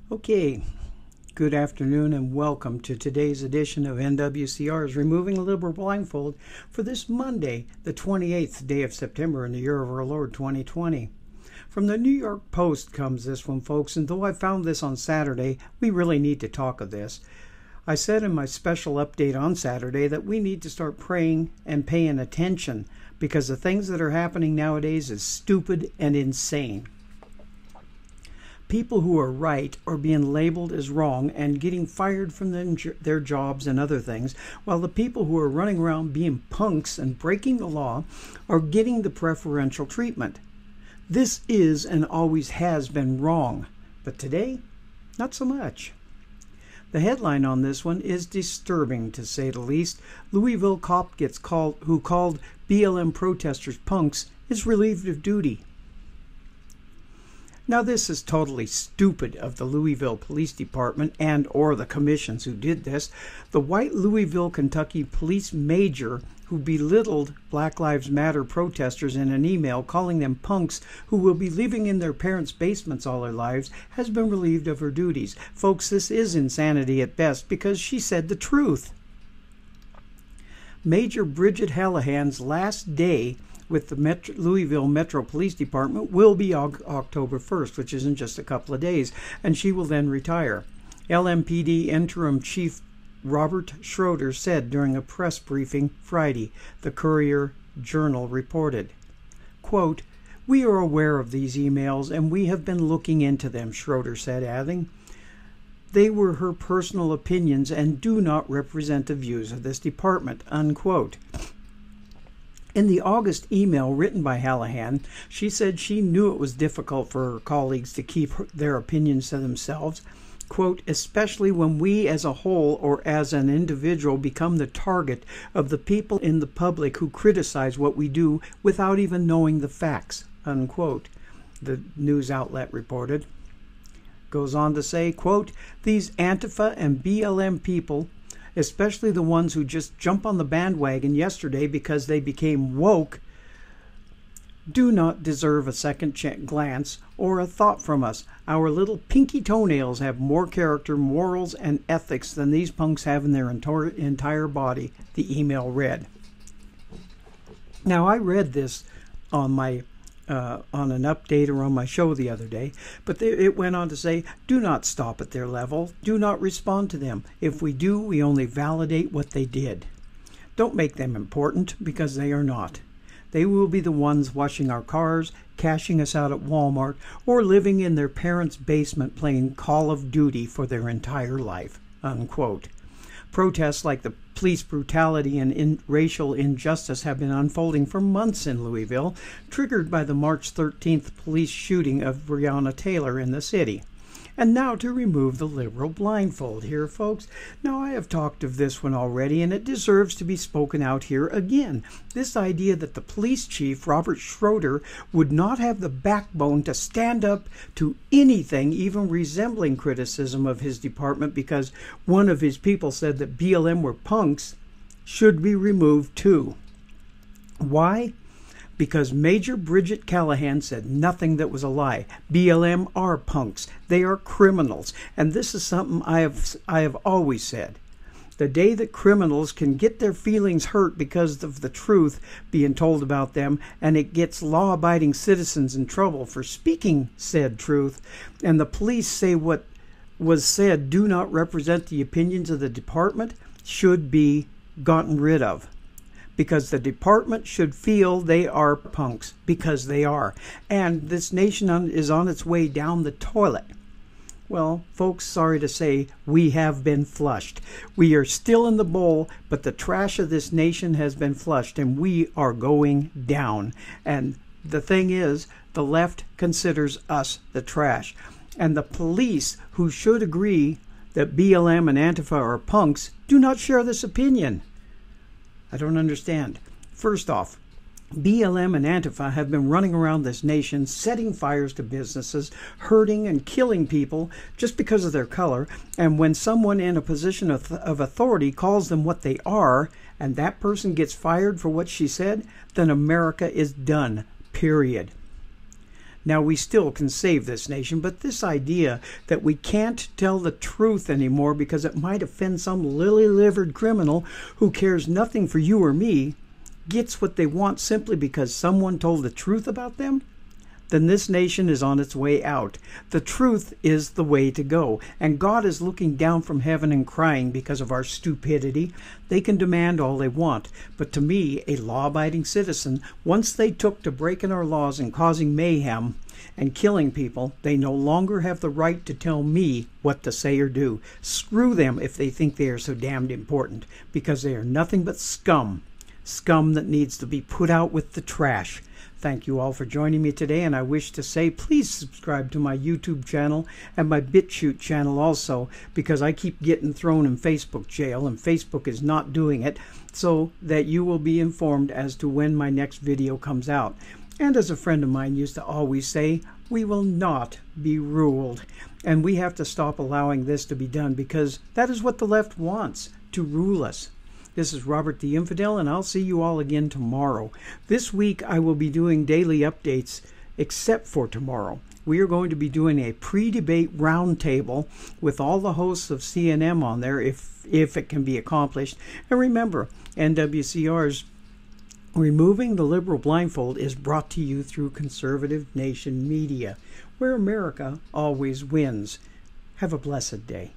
Okay, good afternoon and welcome to today's edition of NWCR's Removing a Liberal Blindfold for this Monday, the 28th day of September in the year of our Lord 2020. From the New York Post comes this one, folks, and though I found this on Saturday, we really need to talk of this. I said in my special update on Saturday that we need to start praying and paying attention because the things that are happening nowadays is stupid and insane. People who are right are being labeled as wrong and getting fired from their jobs and other things, while the people who are running around being punks and breaking the law are getting the preferential treatment. This is and always has been wrong, but today, not so much. The headline on this one is disturbing, to say the least. Louisville cop who called BLM protesters punks is relieved of duty. Now this is totally stupid of the Louisville Police Department and or the commissions who did this. The white Louisville, Kentucky police major who belittled Black Lives Matter protesters in an email calling them punks who will be living in their parents' basements all their lives has been relieved of her duties. Folks, this is insanity at best because she said the truth. Major Bridget Hallahan's last day with the Louisville Metro Police Department will be October 1st, which is in just a couple of days, and she will then retire. LMPD Interim Chief Robert Schroeder said during a press briefing Friday, the Courier-Journal reported, quote, "We are aware of these emails and we have been looking into them," Schroeder said, adding, "They were her personal opinions and do not represent the views of this department," unquote. In the August email written by Hallahan, she said she knew it was difficult for her colleagues to keep their opinions to themselves, quote, "especially when we as a whole or as an individual become the target of the people in the public who criticize what we do without even knowing the facts," unquote, the news outlet reported. Goes on to say, quote, "These Antifa and BLM people, especially the ones who just jump on the bandwagon yesterday because they became woke, do not deserve a second glance or a thought from us. Our little pinky toenails have more character, morals, and ethics than these punks have in their entire body," the email read. Now, I read this on my on an update or on my show the other day, but it went on to say, do not stop at their level. Do not respond to them. If we do, we only validate what they did. Don't make them important because they are not. They will be the ones washing our cars, cashing us out at Walmart, or living in their parents' basement playing Call of Duty for their entire life, unquote. Protests like the police brutality and racial injustice have been unfolding for months in Louisville, triggered by the March 13th police shooting of Breonna Taylor in the city. And now to remove the liberal blindfold here, folks. Now, I have talked of this one already, and it deserves to be spoken out here again. This idea that the police chief, Robert Schroeder, would not have the backbone to stand up to anything even resembling criticism of his department because one of his people said that BLM were punks, should be removed too. Why? Because Major Bridget Callahan said nothing that was a lie. BLM are punks. They are criminals. And this is something I have always said. The day that criminals can get their feelings hurt because of the truth being told about them, and it gets law-abiding citizens in trouble for speaking said truth, and the police say what was said do not represent the opinions of the department, should be gotten rid of. Because the department should feel they are punks, because they are. And this nation is on its way down the toilet. Well, folks, sorry to say, we have been flushed. We are still in the bowl, but the trash of this nation has been flushed, and we are going down. And the thing is, the left considers us the trash. And the police, who should agree that BLM and Antifa are punks, do not share this opinion. I don't understand. First off, BLM and Antifa have been running around this nation, setting fires to businesses, hurting and killing people just because of their color. And when someone in a position of authority calls them what they are, and that person gets fired for what she said, then America is done, period. Now, we still can save this nation, but this idea that we can't tell the truth anymore because it might offend some lily-livered criminal who cares nothing for you or me, gets what they want simply because someone told the truth about them, then this nation is on its way out. The truth is the way to go, and God is looking down from heaven and crying because of our stupidity. They can demand all they want, but to me, a law-abiding citizen, once they took to breaking our laws and causing mayhem and killing people, they no longer have the right to tell me what to say or do. Screw them if they think they are so damned important, because they are nothing but scum. Scum that needs to be put out with the trash. Thank you all for joining me today, and I wish to say please subscribe to my YouTube channel and my BitChute channel also, because I keep getting thrown in Facebook jail and Facebook is not doing it, so that you will be informed as to when my next video comes out. And as a friend of mine used to always say, we will not be ruled. And we have to stop allowing this to be done, because that is what the left wants, to rule us. This is Robert the Infidel, and I'll see you all again tomorrow. This week I will be doing daily updates, except for tomorrow. We are going to be doing a pre-debate roundtable with all the hosts of CNN on there, if it can be accomplished. And remember, NWCR's Removing the Liberal Blindfold is brought to you through Conservative Nation Media, where America always wins. Have a blessed day.